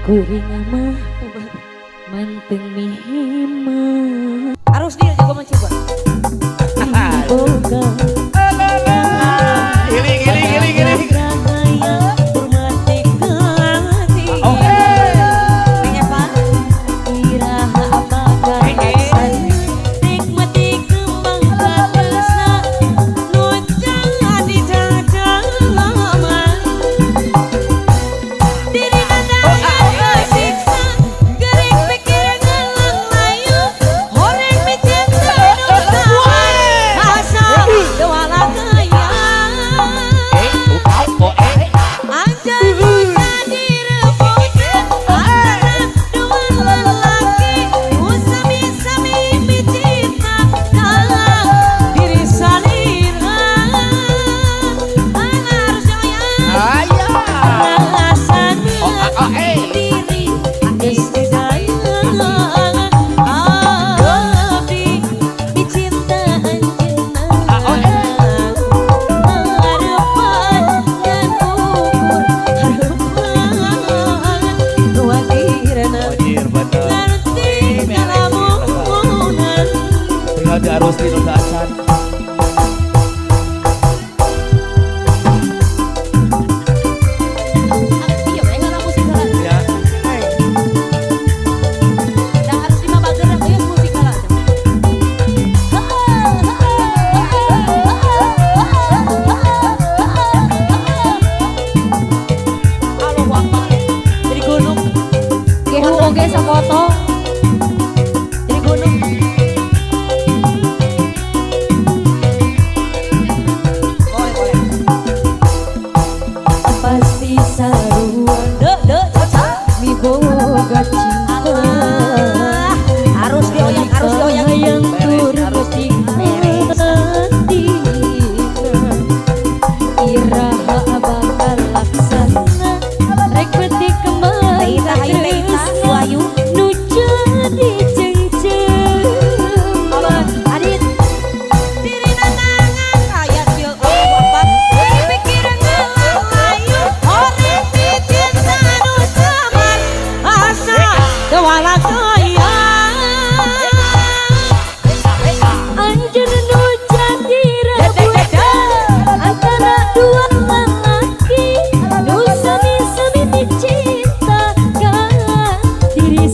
Kuring mah manteng mihima harus dia juga mencoba. boga harus dinudasan. Diri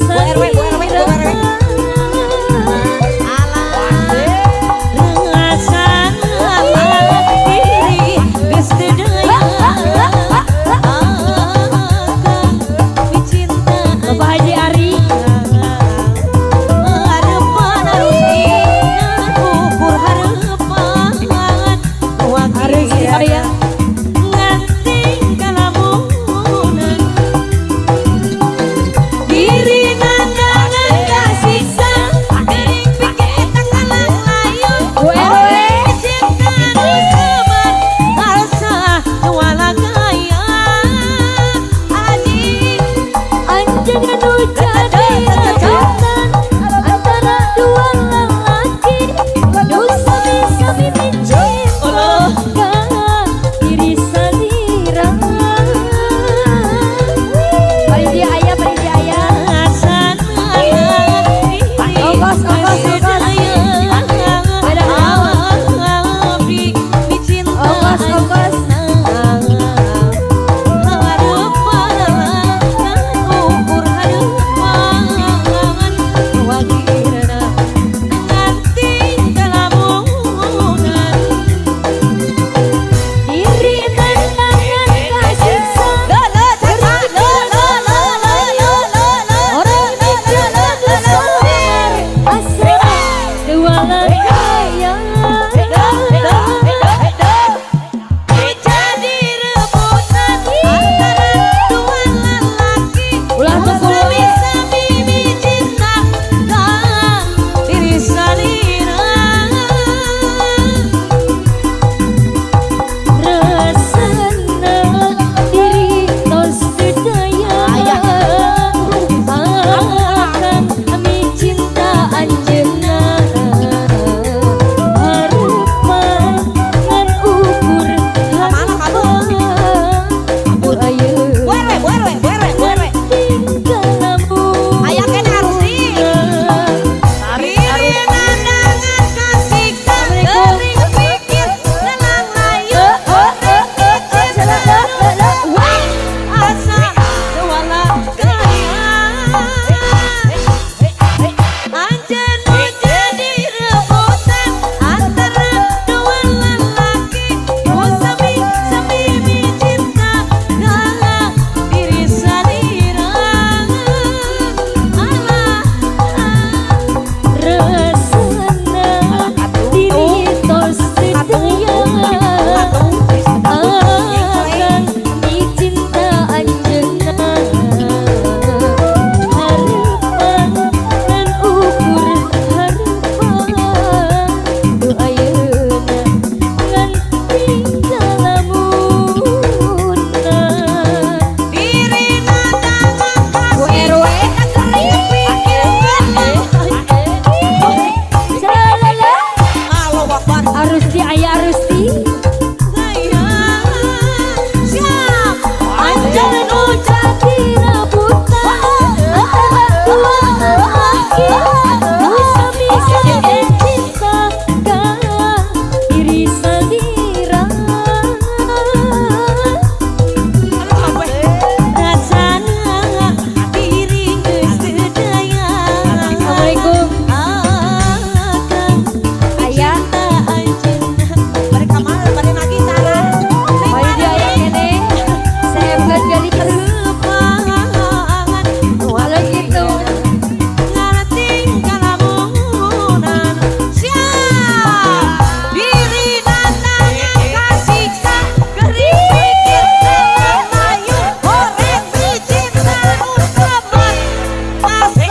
Asa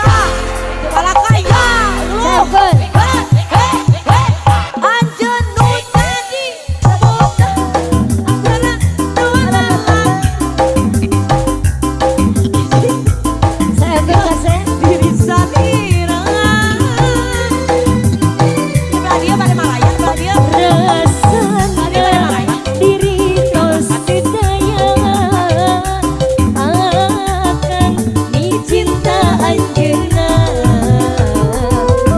kepala kaya lu anjeun nu jadi boga antara dua lelaki Saya kasih diri salira dia pada Malaya dia rasana diri tos daya akan dicinta anjeunna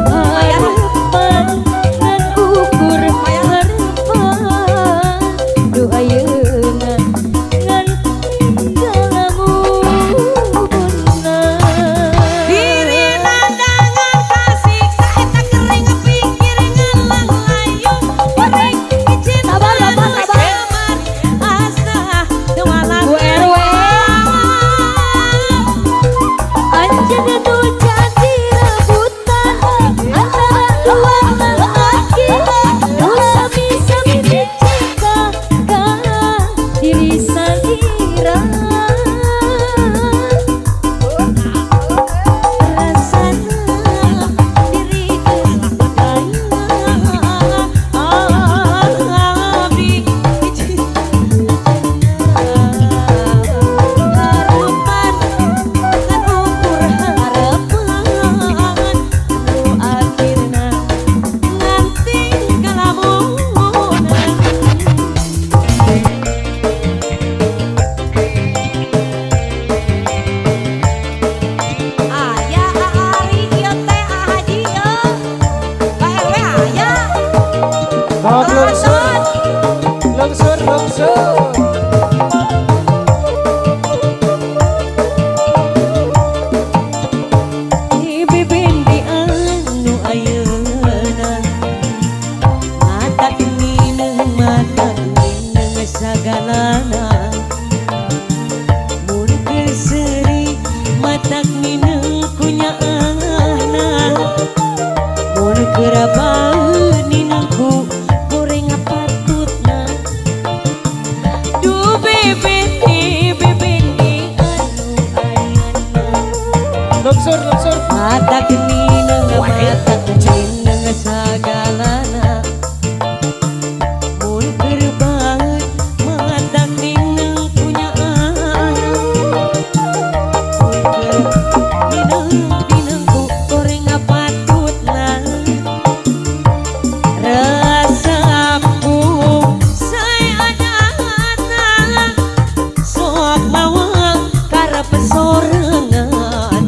harapan ngan ukur harapan doa ayeuna ngan galamunna diri nandangan kasih saeta kering pikir ngalang layu goreng izin Sabar, Bapak, sabar. asa demalang Bu RW. Anjeunna nu jadi rebutan antara dua lelaki nu sami-sami dicinta ka diri salira rasana diri abdi izin harapan kan ukur harapan nu akhirna nganti kalamunan aya ari ieu teh haji ieu Pak RW aya Longsor. di bibendi anu ayeuna mata mineng sagalana mun keseri mata mineng kunyaana mun kerabaeun ninangku goreng patutna du bibendi anu ayeuna Longsor. mata mineng sagalana mun berbaut mata mineng punya anak minengku goreng patutna rasaku sayana sok lawang karep sorangan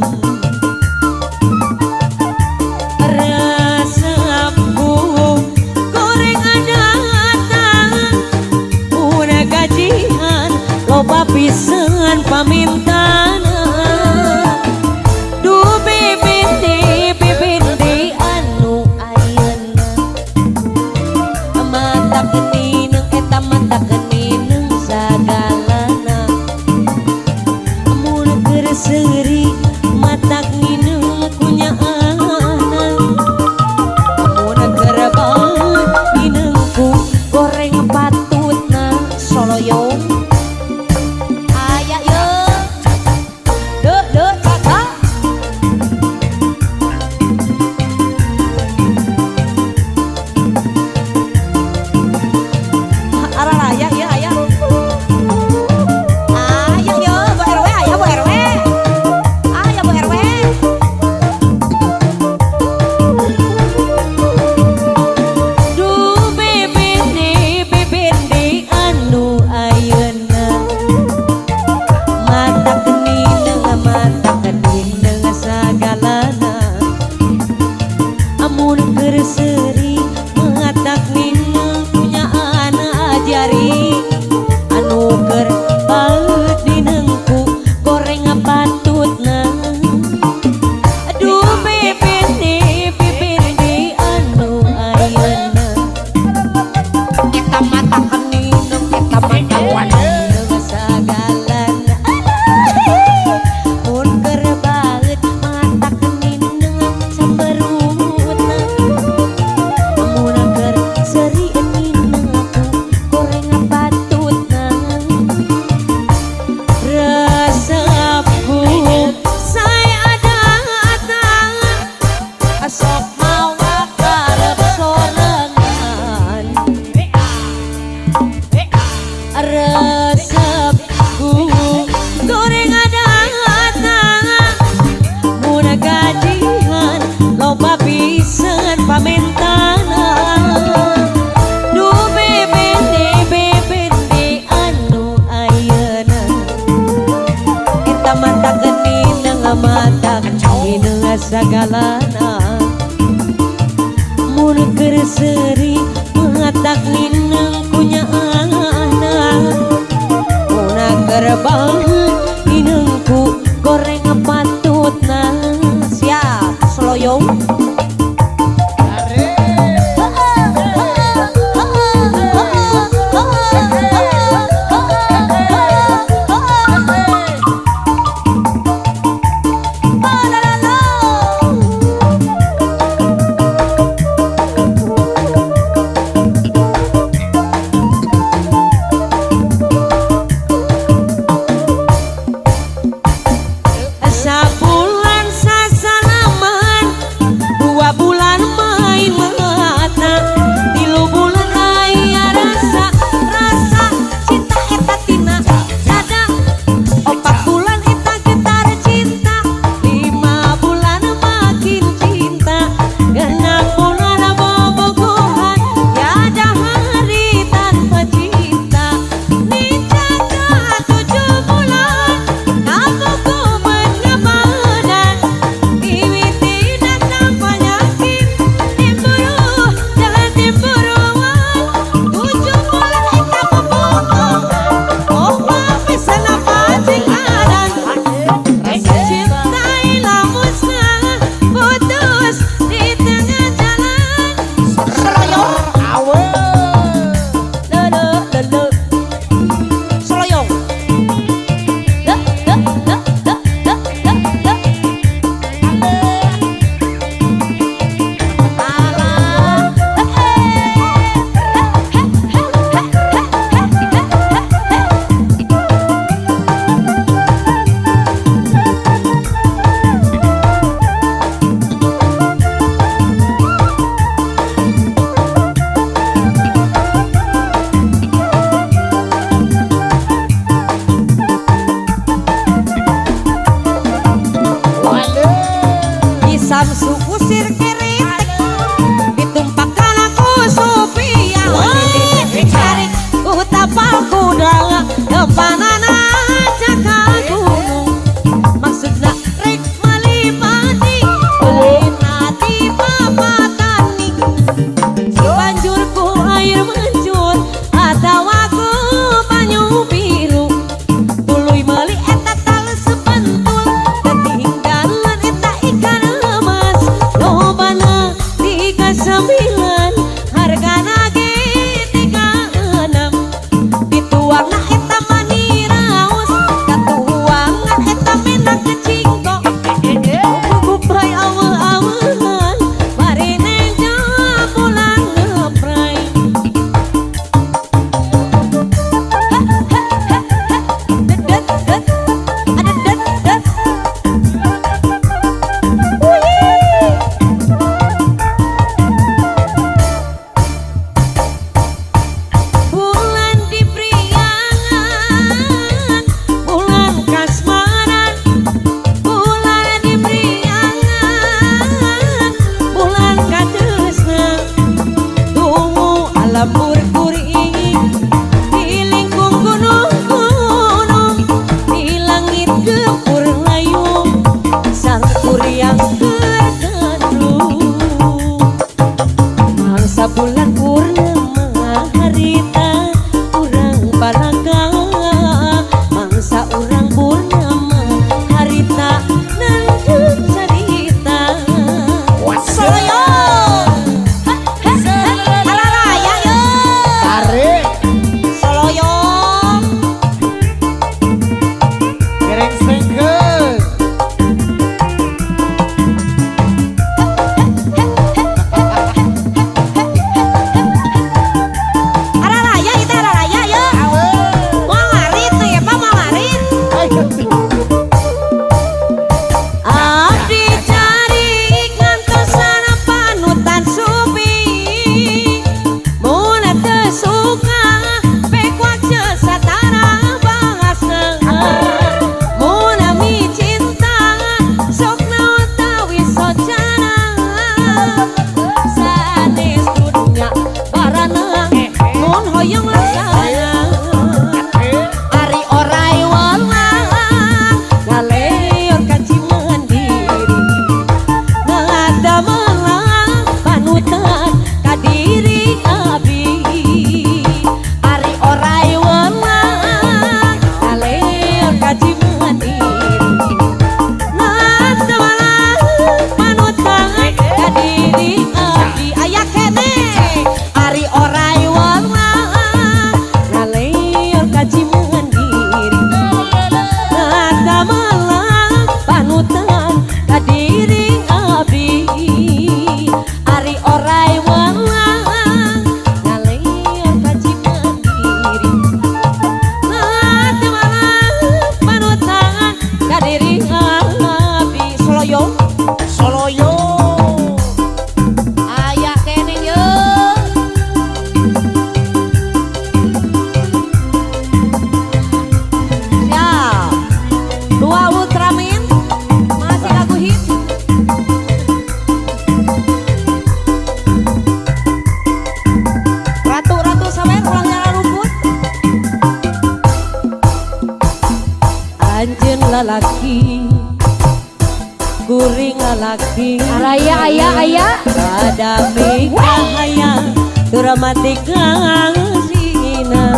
sagalana mun keur seri matak nineng punya anak una gerbang ninengku goreng patutna Siap, Sloyong. kuring lalaki Raya ayah ada mikahaya turamatika sina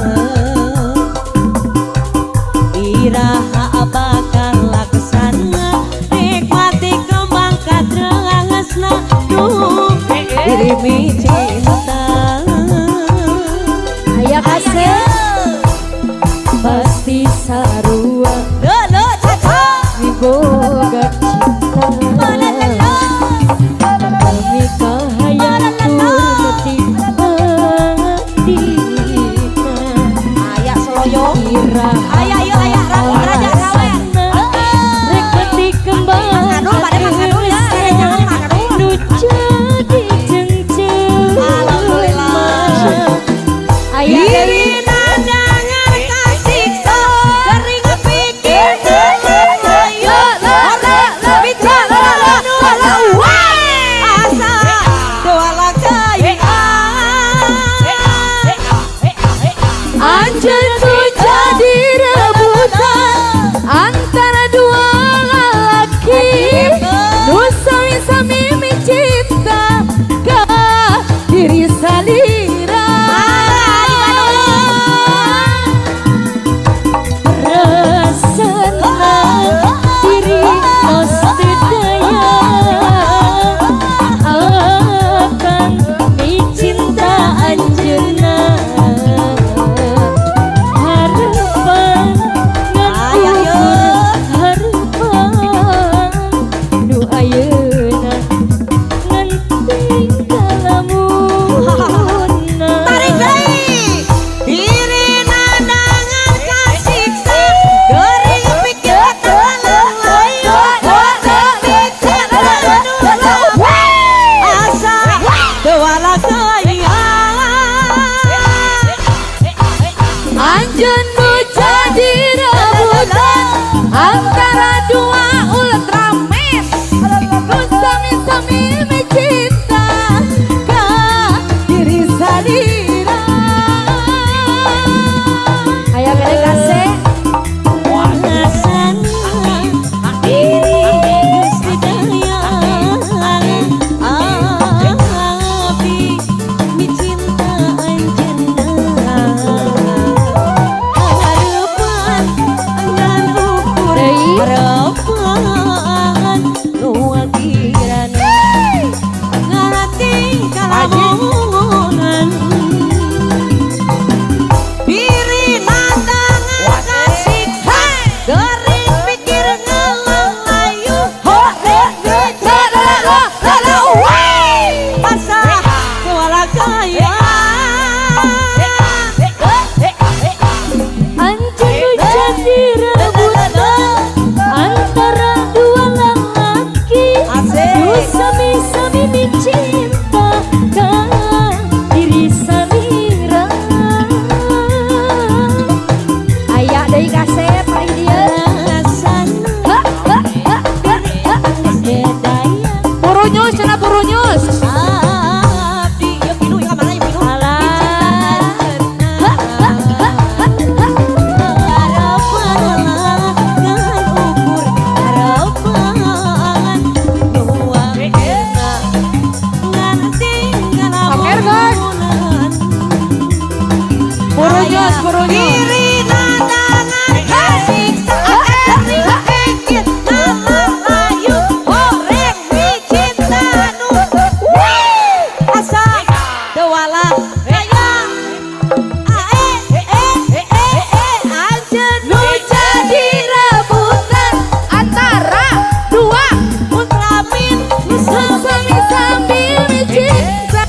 iraha bakal laksana nikmati kembang kadrasna duh dirimi cinta ayah kasih pasti sarua Lo caca. boga cinta kami kahayang turmeti hadina Ayak seloyo. ira Ayah yuk ayah raja rawe. rek peti kembang Makan dulu, pada makan dulu ya. Jangan makan dulu. nu jadi cengceng Alhamdulillah. ayah Dewi Nandangan kasiksa sering pikir ayo ora bicara asa doala kaya Anjir tuh jadi rebutan antara dua lelaki nu sami-sami mencinta ke diri salira resena diri nos daya akan dicinta anjeunna harapan Ayah yuk. harapan nu ayeuna ngan tinggalmunna tarik deui diri nandangan kasiksa gering pikir ayo ora bicara asa doala kaya Anjeun nu jadi rebutan antara dua Ultraman nu sami-sami mencinta ka diri salira aya gede kase harapan nu akhiran ngarating kalamungan diri nandangan kasiksa gering pikir ngalayu horek bicara asa doala kaya Anjing nu jadi rebutan antara dua lelaki nu sami-sami mencinta ka diri salira aya deui kasep paling dieu Purunyus cenah purunyus abdi yuk pilu yuk kamana yuk pilu Purunyus purunyus diri nandangan kasiksa gering pikir ngalayu horek bicinta nu asa doala kaya anjeun nu jadi rebutan antara dua Ultraman nu sami-sami mencinta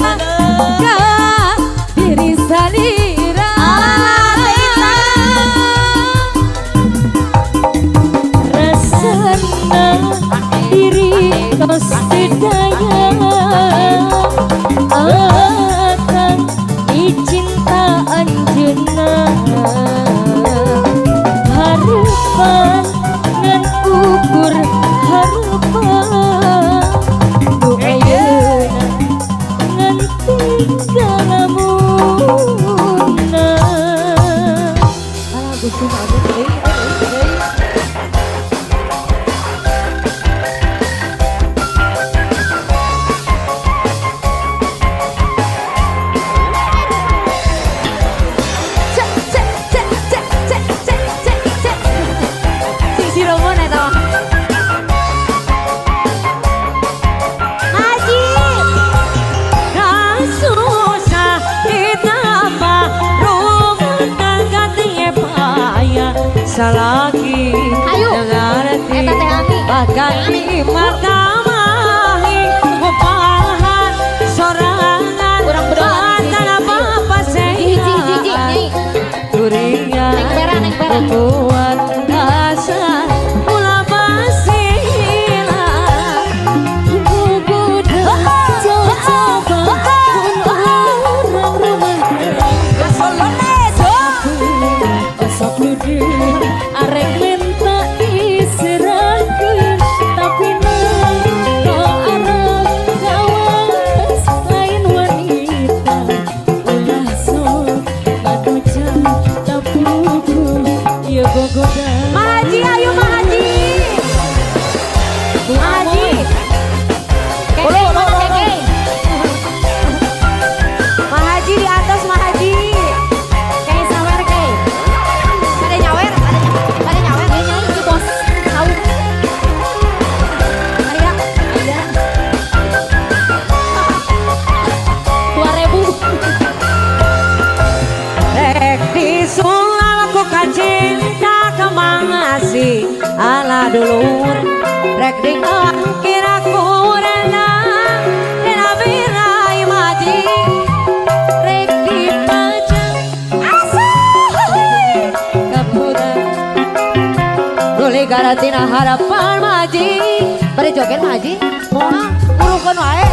ka diri salira resena diri tos daya akan dicinta anjeunna harapan ngan ukur harapan nu ayeuna ngan tinggalmunna alah Gusti mah bisa lagi Hayu. mengerti Eta teh Ami. bahkan di mata mahi kepahan sorangan Urang bedolan mata apa Jiji, jiji, nyai. durian Neng Pera, Neng Pera. kuat rasa mula basila Arek minta diserahkeun tapi nang arep kawas lain wanita ulah sok ngaducan tapuku ieu gogoda Mahaji, ayo Mahaji. Mahaji. Keke, mana Keke? Mahaji di atas Mahaji. Keke sawer Keke. Ada nyawer, ada nyawer. Dia nyanyi si bos tahu Ada. Ada. 2000 rek disulam ku kacinta kemangasih ala dulur rek diangkir aku renang dina birai maji rek dipajang kapuda Ruli garatina harapan maji bari joget maji moal urukeun wae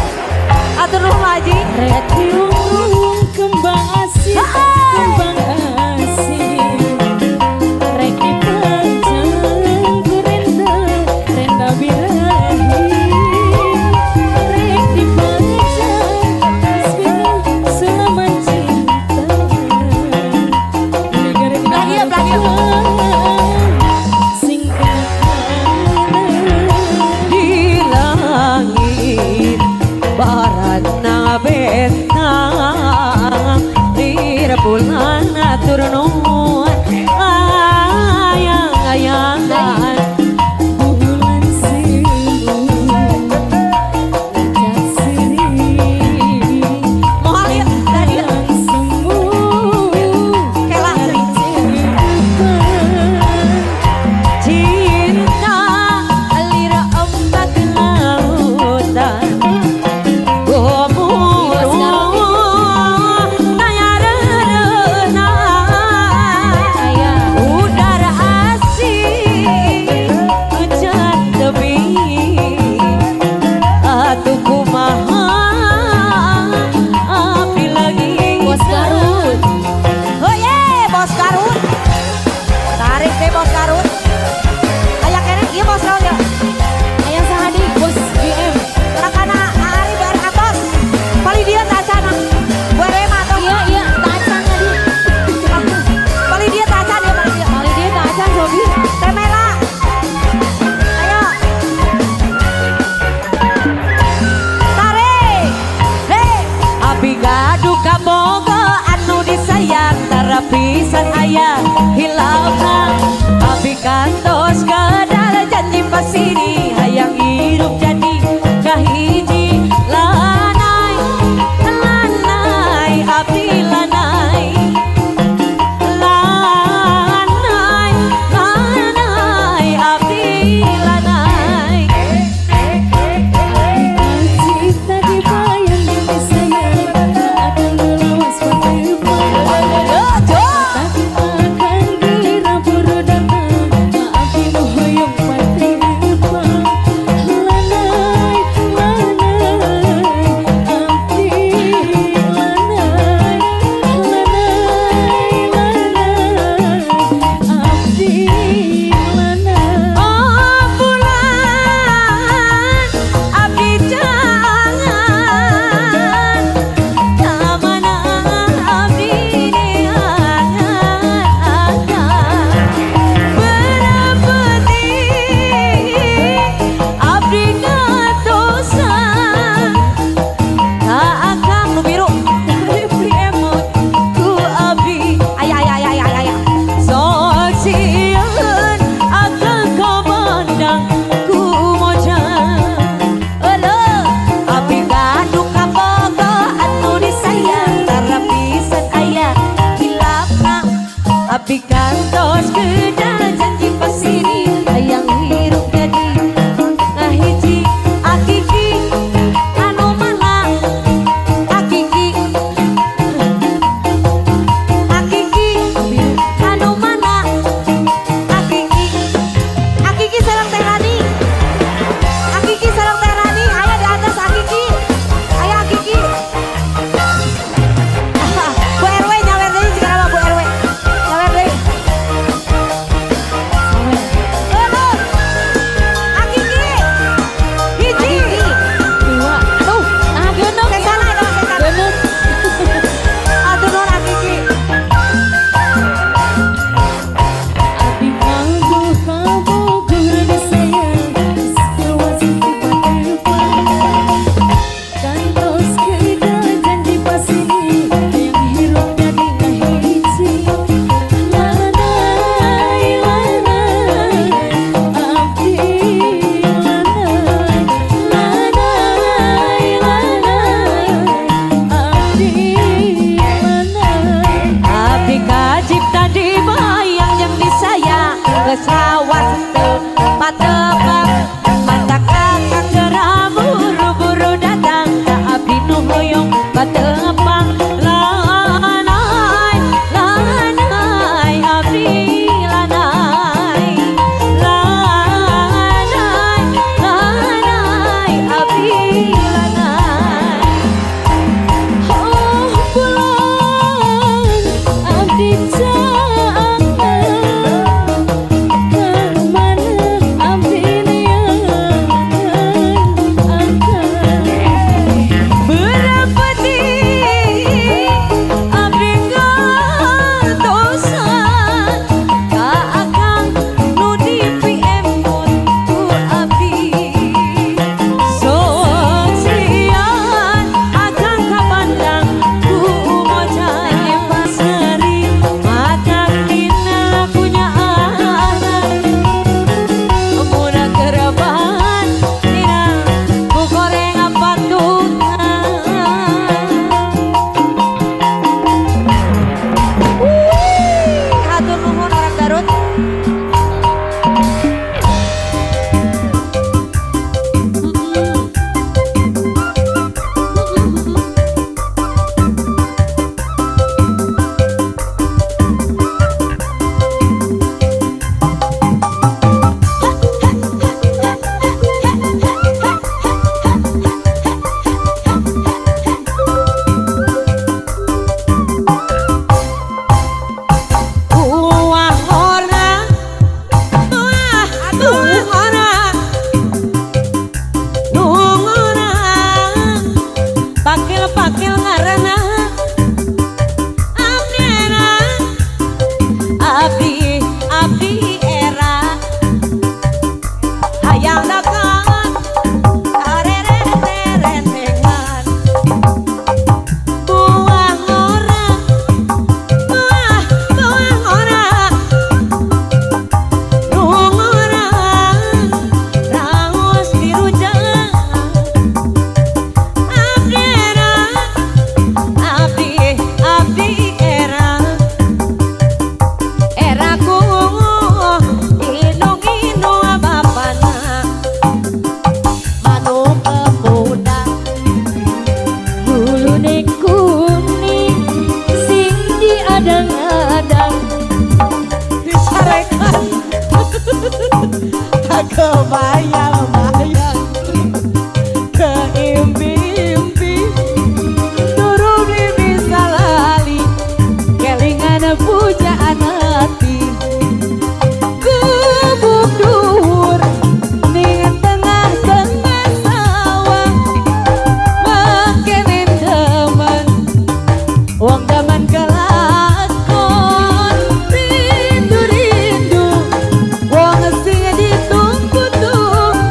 atur nuhun maji rek diurung kembang asih kembang asih rek dipajang ku renda birahi rek dipajang selamat cinta Belanja, belanja. sing di langit barat na bentang di kebayang-bayang keimpi-impi durung bisa lali kelingan pujaan hati gubuk dhuwur ning tengah-tengah sawah makenin demen wong zaman kelakon rindu-rindu wong sing ditunggu-tunggu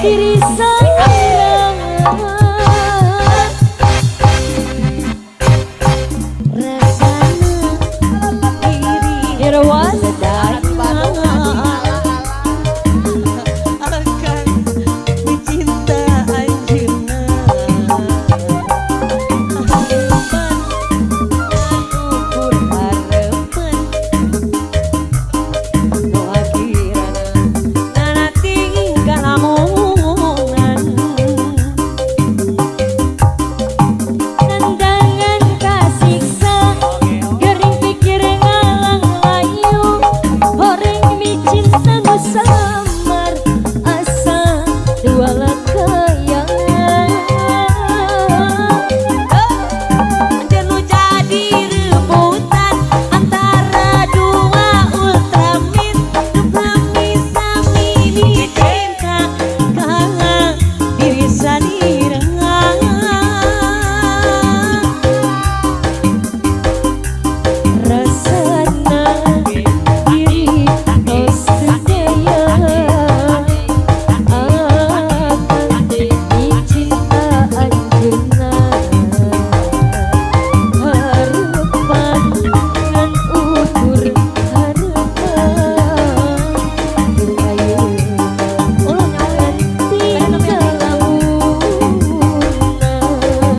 diri